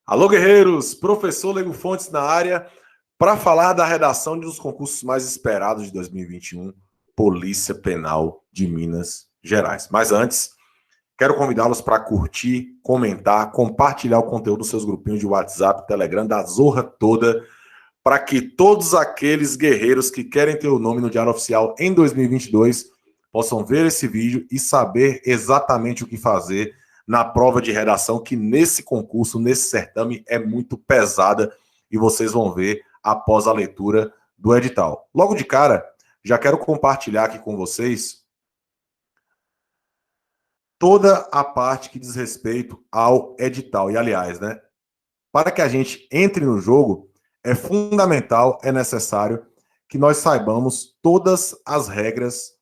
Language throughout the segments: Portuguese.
Alô, guerreiros! Professor Lego Fontes na área para falar da redação de um dos concursos mais esperados de 2021, Polícia Penal de Minas Gerais. Mas antes, quero convidá-los para curtir, comentar, compartilhar o conteúdo dos seus grupinhos de WhatsApp, Telegram, da Zorra toda, para que todos aqueles guerreiros que querem ter o nome no Diário Oficial em 2022 possam ver esse vídeo e saber exatamente o que fazer na prova de redação, que nesse concurso, nesse certame, é muito pesada e vocês vão ver após a leitura do edital. Logo de cara, já quero compartilhar aqui com vocês toda a parte que diz respeito ao edital. E, aliás, né, para que a gente entre no jogo, é fundamental, é necessário que nós saibamos todas as regras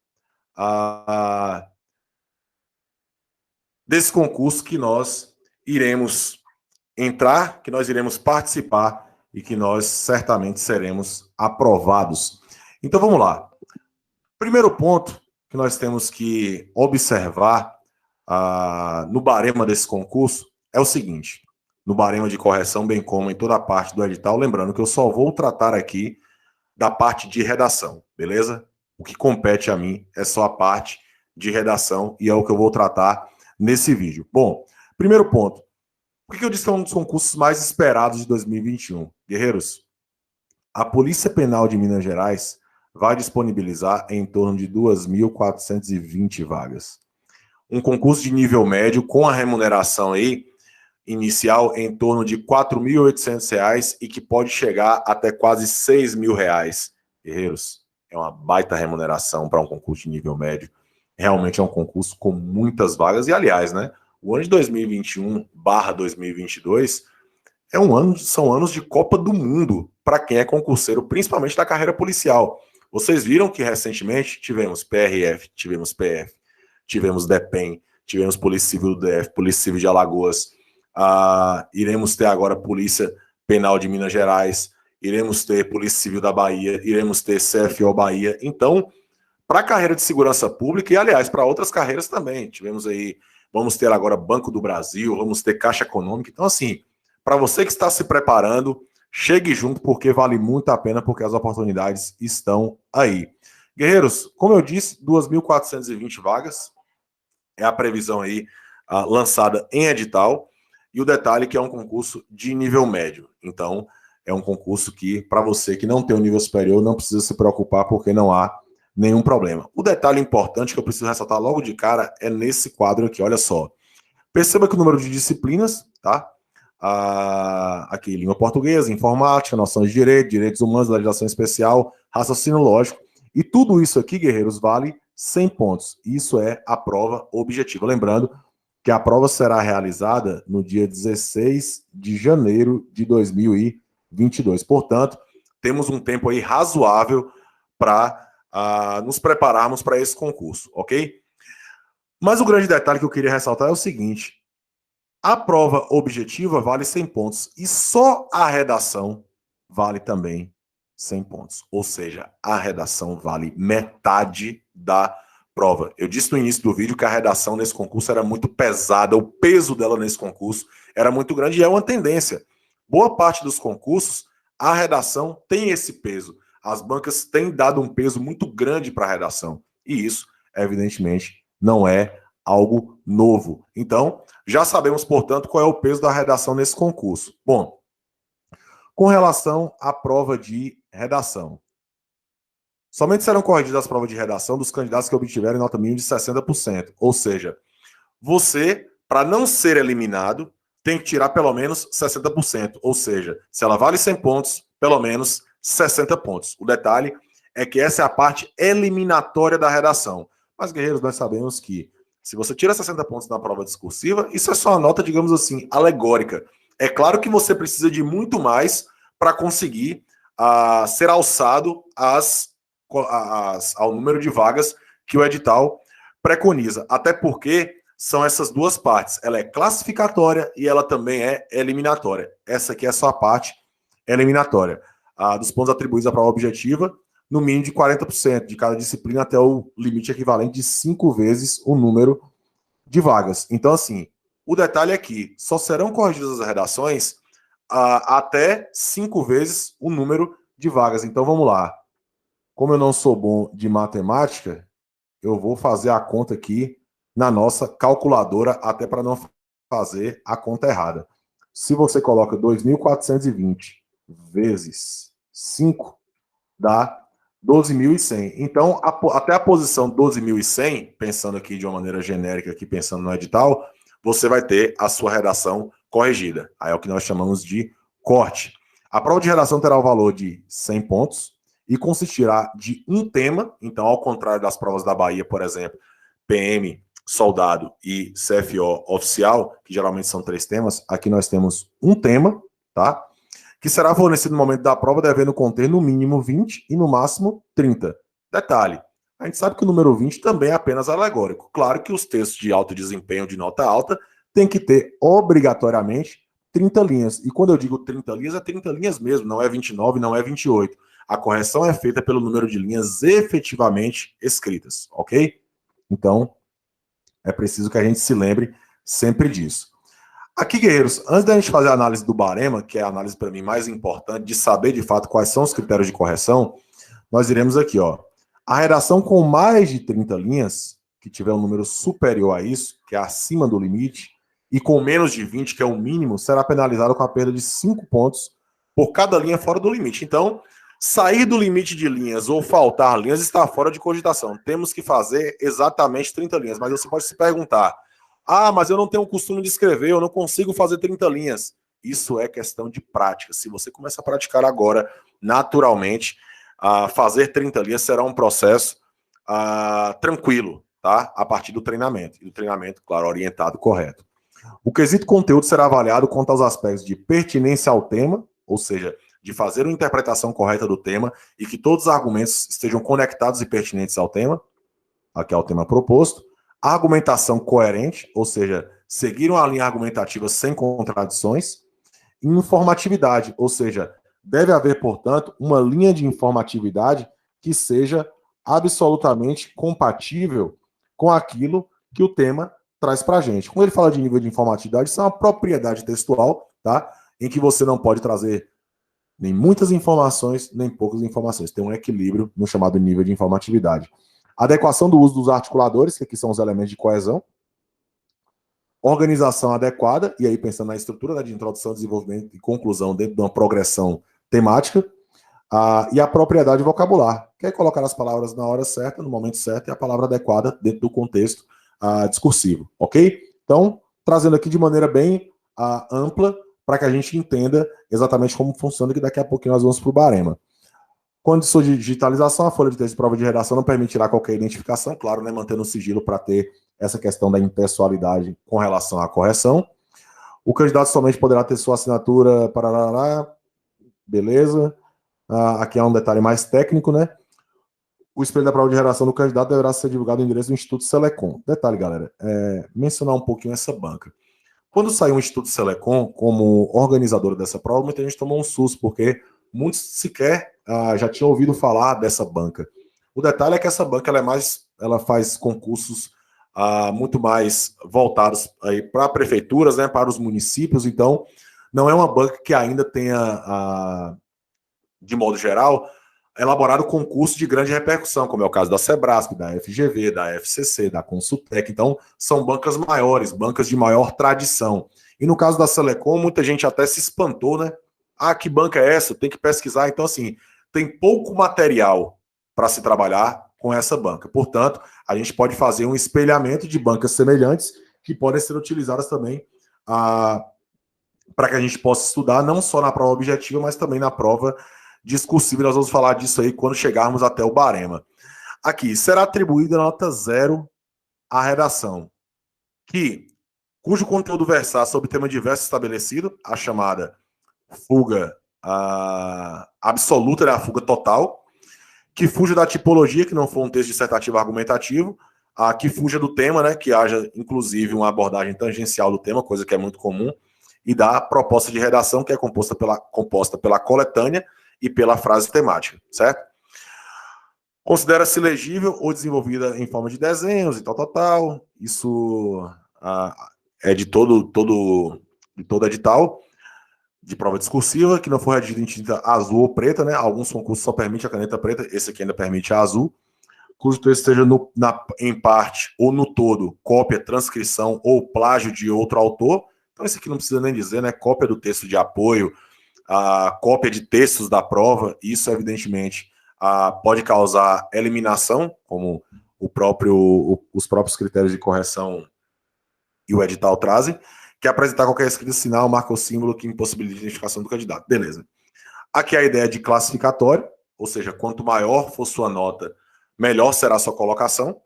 desse concurso que nós iremos entrar, que nós iremos participar e que nós certamente seremos aprovados. Então vamos lá. Primeiro ponto que nós temos que observar no barema desse concurso é o seguinte: no barema de correção, bem como em toda a parte do edital, lembrando que eu só vou tratar aqui da parte de redação, beleza? O que compete a mim é só a parte de redação e é o que eu vou tratar nesse vídeo. Bom, primeiro ponto. Por que eu disse que é um dos concursos mais esperados de 2021? Guerreiros, a Polícia Penal de Minas Gerais vai disponibilizar em torno de 2.420 vagas. Um concurso de nível médio com a remuneração aí inicial em torno de R$ 4.800 e que pode chegar até quase R$ 6.000. Guerreiros, é uma baita remuneração para um concurso de nível médio. Realmente é um concurso com muitas vagas. E, aliás, né, o ano de 2021/2022 são anos de Copa do Mundo para quem é concurseiro, principalmente da carreira policial. Vocês viram que recentemente tivemos PRF, tivemos PF, tivemos DEPEN, tivemos Polícia Civil do DF, Polícia Civil de Alagoas, iremos ter agora Polícia Penal de Minas Gerais, iremos ter Polícia Civil da Bahia, iremos ter CFO Bahia. Então, para a carreira de segurança pública e, aliás, para outras carreiras também, tivemos aí, vamos ter agora Banco do Brasil, vamos ter Caixa Econômica. Então, assim, para você que está se preparando, chegue junto, porque vale muito a pena, porque as oportunidades estão aí. Guerreiros, como eu disse, 2.420 vagas é a previsão aí lançada em edital, e o detalhe é que é um concurso de nível médio. Então, é um concurso que, para você que não tem um nível superior, não precisa se preocupar, porque não há nenhum problema. O detalhe importante que eu preciso ressaltar logo de cara é nesse quadro aqui, olha só. Perceba que o número de disciplinas, tá? Aqui, língua portuguesa, informática, noção de direito, direitos humanos, legislação especial, raciocínio lógico. E tudo isso aqui, guerreiros, vale 100 pontos. Isso é a prova objetiva. Lembrando que a prova será realizada no dia 16 de janeiro de 2022. Portanto, temos um tempo aí razoável para nos prepararmos para esse concurso, ok? Mas o grande detalhe que eu queria ressaltar é o seguinte: a prova objetiva vale 100 pontos e só a redação vale também 100 pontos. Ou seja, a redação vale metade da prova. Eu disse no início do vídeo que a redação nesse concurso era muito pesada, o peso dela nesse concurso era muito grande e é uma tendência. Boa parte dos concursos, a redação tem esse peso. As bancas têm dado um peso muito grande para a redação. E isso, evidentemente, não é algo novo. Então, já sabemos, portanto, qual é o peso da redação nesse concurso. Bom, com relação à prova de redação, somente serão corrigidas as provas de redação dos candidatos que obtiverem nota mínima de 60%. Ou seja, você, para não ser eliminado, tem que tirar pelo menos 60%. Ou seja, se ela vale 100 pontos, pelo menos 60 pontos. O detalhe é que essa é a parte eliminatória da redação. Mas, guerreiros, nós sabemos que se você tira 60 pontos na prova discursiva, isso é só uma nota, digamos assim, alegórica. É claro que você precisa de muito mais para conseguir ser alçado ao número de vagas que o edital preconiza. Até porque são essas duas partes. Ela é classificatória e ela também é eliminatória. Essa aqui é só a parte eliminatória. Dos pontos atribuídos à prova objetiva, no mínimo de 40% de cada disciplina até o limite equivalente de 5 vezes o número de vagas. Então, assim, o detalhe é que só serão corrigidas as redações até 5 vezes o número de vagas. Então vamos lá. Como eu não sou bom de matemática, eu vou fazer a conta aqui na nossa calculadora, até para não fazer a conta errada. Se você coloca 2.420 vezes 5, dá 12.100. Então, até a posição 12.100, pensando aqui de uma maneira genérica, aqui pensando no edital, você vai ter a sua redação corrigida. Aí é o que nós chamamos de corte. A prova de redação terá o valor de 100 pontos e consistirá de um tema. Então, ao contrário das provas da Bahia, por exemplo, PM, soldado e CFO oficial, que geralmente são 3 temas, aqui nós temos um tema, tá? Que será fornecido no momento da prova, devendo conter no mínimo 20 e no máximo 30. Detalhe, a gente sabe que o número 20 também é apenas alegórico. Claro que os textos de alto desempenho, de nota alta, tem que ter obrigatoriamente 30 linhas. E quando eu digo 30 linhas, é 30 linhas mesmo, não é 29, não é 28. A correção é feita pelo número de linhas efetivamente escritas, ok? Então, é preciso que a gente se lembre sempre disso. Aqui, guerreiros, antes da gente fazer a análise do barema, que é a análise para mim mais importante, de saber de fato quais são os critérios de correção, nós iremos aqui, ó. A redação com mais de 30 linhas, que tiver um número superior a isso, que é acima do limite, e com menos de 20, que é o mínimo, será penalizada com a perda de 5 pontos por cada linha fora do limite. Então, sair do limite de linhas ou faltar linhas está fora de cogitação. Temos que fazer exatamente 30 linhas. Mas você pode se perguntar, mas eu não tenho o costume de escrever, eu não consigo fazer 30 linhas. Isso é questão de prática. Se você começa a praticar agora, naturalmente, fazer 30 linhas será um processo tranquilo, tá? A partir do treinamento. E do treinamento, claro, orientado, correto. O quesito conteúdo será avaliado quanto aos aspectos de pertinência ao tema, ou seja, de fazer uma interpretação correta do tema e que todos os argumentos estejam conectados e pertinentes ao tema, aqui é o tema proposto. Argumentação coerente, ou seja, seguir uma linha argumentativa sem contradições. E informatividade, ou seja, deve haver, portanto, uma linha de informatividade que seja absolutamente compatível com aquilo que o tema traz para a gente. Quando ele fala de nível de informatividade, isso é uma propriedade textual, tá? Em que você não pode trazer nem muitas informações, nem poucas informações. Tem um equilíbrio no chamado nível de informatividade. Adequação do uso dos articuladores, que aqui são os elementos de coesão. Organização adequada, e aí pensando na estrutura, né, de introdução, desenvolvimento e conclusão dentro de uma progressão temática. E a propriedade vocabular, que é colocar as palavras na hora certa, no momento certo, e a palavra adequada dentro do contexto discursivo, ok? Então, trazendo aqui de maneira bem ampla, para que a gente entenda exatamente como funciona, que daqui a pouquinho nós vamos para o barema. Condições de digitalização, a folha de texto de prova de redação não permitirá qualquer identificação, claro, né, mantendo o sigilo para ter essa questão da impessoalidade com relação à correção. O candidato somente poderá ter sua assinatura, parará, beleza. Aqui é um detalhe mais técnico, né? O espelho da prova de redação do candidato deverá ser divulgado no endereço do Instituto Selecom. Detalhe, galera, mencionar um pouquinho essa banca. Quando saiu o Instituto Selecom como organizador dessa prova, muita gente tomou um susto, porque muitos sequer já tinham ouvido falar dessa banca. O detalhe é que essa banca ela faz concursos muito mais voltados para prefeituras, né, para os municípios, então não é uma banca que ainda tenha, de modo geral, elaborado concurso de grande repercussão, como é o caso da Sebrasp, da FGV, da FCC, da Consultec. Então, são bancas maiores, bancas de maior tradição. E no caso da Selecom, muita gente até se espantou, né? Que banca é essa? Tem que pesquisar. Então, assim, tem pouco material para se trabalhar com essa banca. Portanto, a gente pode fazer um espelhamento de bancas semelhantes que podem ser utilizadas também para que a gente possa estudar, não só na prova objetiva, mas também na prova discursiva. Nós vamos falar disso aí quando chegarmos até o barema. Aqui, será atribuída nota 0 à redação, cujo conteúdo versar sobre tema diverso estabelecido, a chamada fuga absoluta, né, a fuga total, que fuja da tipologia, que não for um texto dissertativo argumentativo, que fuja do tema, né, que haja, inclusive, uma abordagem tangencial do tema, coisa que é muito comum, e da proposta de redação, que é composta pela coletânea e pela frase temática, certo? Considera-se legível ou desenvolvida em forma de desenhos e tal. Isso é de todo edital. de prova discursiva, que não for redigido em tinta azul ou preta, né? Alguns concursos só permitem a caneta preta, esse aqui ainda permite a azul, cujo texto esteja em parte ou no todo, cópia, transcrição ou plágio de outro autor. Então, esse aqui não precisa nem dizer, né? Cópia do texto de apoio, a cópia de textos da prova, isso, evidentemente, pode causar eliminação, como os próprios critérios de correção e o edital trazem, que é apresentar qualquer escrita, sinal, marca ou símbolo que impossibilite a identificação do candidato. Beleza. Aqui a ideia de classificatório, ou seja, quanto maior for sua nota, melhor será a sua colocação,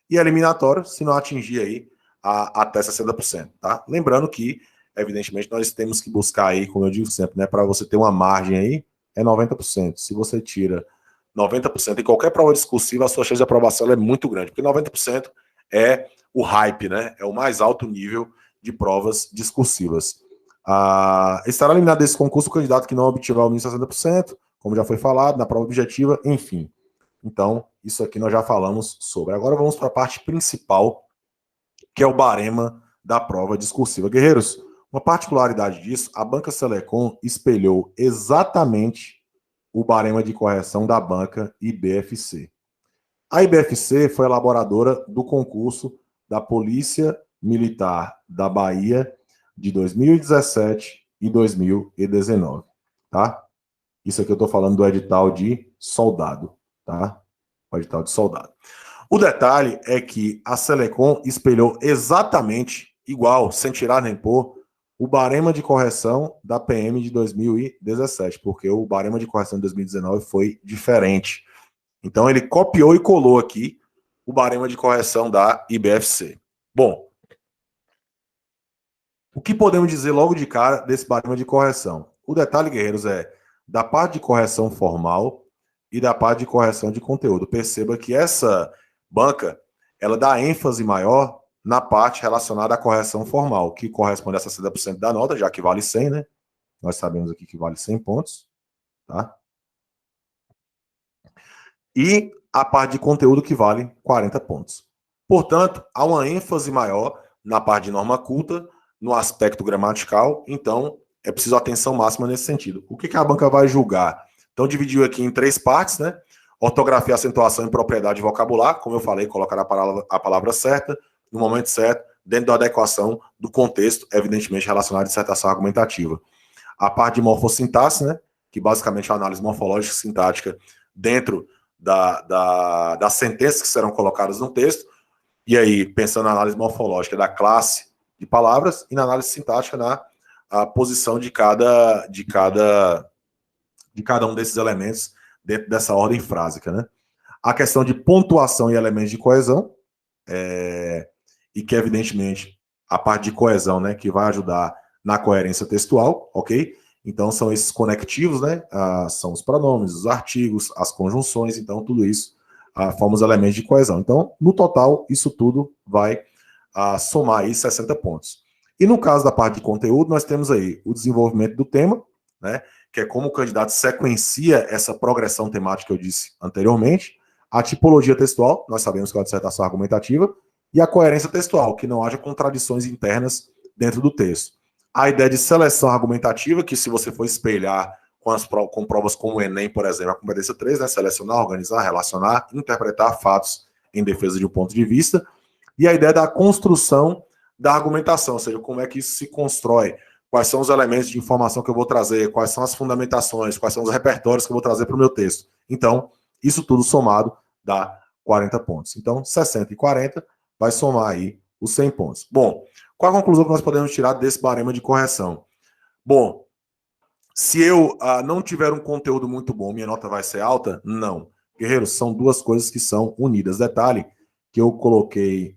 e eliminatório, se não atingir aí até 60%, tá? Lembrando que, evidentemente, nós temos que buscar aí, como eu digo sempre, né, para você ter uma margem aí, é 90%. Se você tira 90% em qualquer prova discursiva, a sua chance de aprovação é muito grande, porque 90% é o hype, né? É o mais alto nível de provas discursivas. Estará eliminado desse concurso o candidato que não obtiver o mínimo de 60%, como já foi falado, na prova objetiva, enfim. Então, isso aqui nós já falamos sobre. Agora vamos para a parte principal, que é o barema da prova discursiva. Guerreiros, uma particularidade disso, a banca Selecom espelhou exatamente o barema de correção da banca IBFC. A IBFC foi elaboradora do concurso da Polícia Militar da Bahia de 2017 e 2019, tá? Isso aqui eu estou falando do edital de soldado, tá? O edital de soldado. O detalhe é que a Selecom espelhou exatamente igual, sem tirar nem pôr, o barema de correção da PM de 2017, porque o barema de correção de 2019 foi diferente. Então ele copiou e colou aqui o barema de correção da IBFC. Bom, o que podemos dizer logo de cara desse barema de correção? O detalhe, guerreiros, é da parte de correção formal e da parte de correção de conteúdo. Perceba que essa banca, ela dá ênfase maior na parte relacionada à correção formal, que corresponde a 60% da nota, já que vale 100, né? Nós sabemos aqui que vale 100 pontos, tá? E a parte de conteúdo que vale 40 pontos. Portanto, há uma ênfase maior na parte de norma culta, no aspecto gramatical, então é preciso atenção máxima nesse sentido. O que a banca vai julgar? Então, dividiu aqui em 3 partes, né? Ortografia, acentuação e propriedade vocabular, como eu falei, colocar a palavra certa, no momento certo, dentro da adequação do contexto, evidentemente relacionado à dissertação argumentativa. A parte de morfossintaxe, né? Que basicamente é a análise morfológica e sintática dentro das sentenças que serão colocadas no texto, e aí pensando na análise morfológica da classe de palavras e na análise sintática na posição de cada um desses elementos dentro dessa ordem frásica, né? A questão de pontuação e elementos de coesão, e que evidentemente a parte de coesão, né, que vai ajudar na coerência textual, ok? Então, são esses conectivos, né? São os pronomes, os artigos, as conjunções, então, tudo isso forma os elementos de coesão. Então, no total, isso tudo vai somar aí 60 pontos. E no caso da parte de conteúdo, nós temos aí o desenvolvimento do tema, né? Que é como o candidato sequencia essa progressão temática que eu disse anteriormente, a tipologia textual, nós sabemos que é uma dissertação argumentativa, e a coerência textual, que não haja contradições internas dentro do texto. A ideia de seleção argumentativa, que se você for espelhar com provas como o Enem, por exemplo, a competência 3, né, selecionar, organizar, relacionar, interpretar fatos em defesa de um ponto de vista, e a ideia da construção da argumentação, ou seja, como é que isso se constrói, quais são os elementos de informação que eu vou trazer, quais são as fundamentações, quais são os repertórios que eu vou trazer para o meu texto. Então, isso tudo somado dá 40 pontos. Então, 60 e 40 vai somar aí os 100 pontos. Bom, qual a conclusão que nós podemos tirar desse barema de correção? Bom, se eu não tiver um conteúdo muito bom, minha nota vai ser alta? Não. Guerreiros, são duas coisas que são unidas. Detalhe que eu coloquei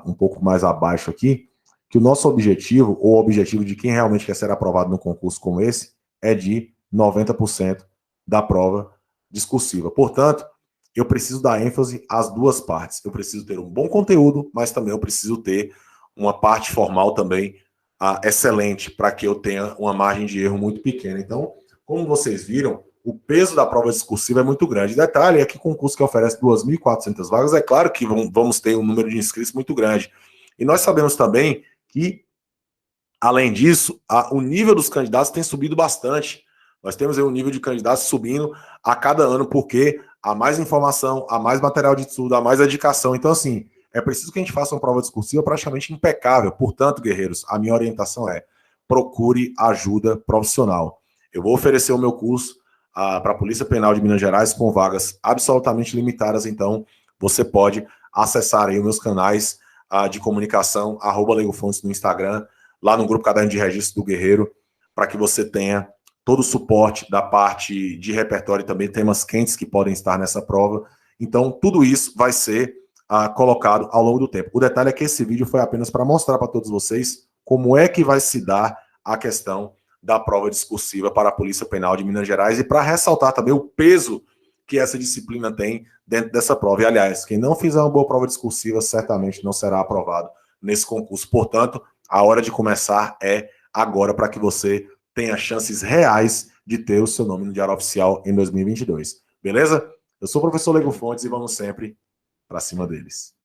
um pouco mais abaixo aqui, que o nosso objetivo, ou o objetivo de quem realmente quer ser aprovado num concurso como esse, é de 90% da prova discursiva. Portanto, eu preciso dar ênfase às duas partes. Eu preciso ter um bom conteúdo, mas também eu preciso ter uma parte formal também excelente, para que eu tenha uma margem de erro muito pequena. Então, como vocês viram, o peso da prova discursiva é muito grande. Detalhe é que concurso que oferece 2.400 vagas, é claro que vamos ter um número de inscritos muito grande. E nós sabemos também que Além disso, o nível dos candidatos tem subido bastante. Nós temos aí um nível de candidatos subindo a cada ano, porque há mais informação, há mais material de estudo, há mais dedicação. Então, assim, é preciso que a gente faça uma prova discursiva praticamente impecável. Portanto, guerreiros, a minha orientação é: procure ajuda profissional. Eu vou oferecer o meu curso para a Polícia Penal de Minas Gerais com vagas absolutamente limitadas. Então, você pode acessar aí os meus canais de comunicação, @leigofontes no Instagram, lá no grupo Caderno de Registro do Guerreiro, para que você tenha todo o suporte da parte de repertório e também temas quentes que podem estar nessa prova. Então, tudo isso vai ser colocado ao longo do tempo. O detalhe é que esse vídeo foi apenas para mostrar para todos vocês como é que vai se dar a questão da prova discursiva para a Polícia Penal de Minas Gerais e para ressaltar também o peso que essa disciplina tem dentro dessa prova. E, aliás, quem não fizer uma boa prova discursiva certamente não será aprovado nesse concurso. Portanto, a hora de começar é agora, para que você tenha chances reais de ter o seu nome no Diário Oficial em 2022. Beleza? Eu sou o professor Lego Fontes e vamos sempre para cima deles.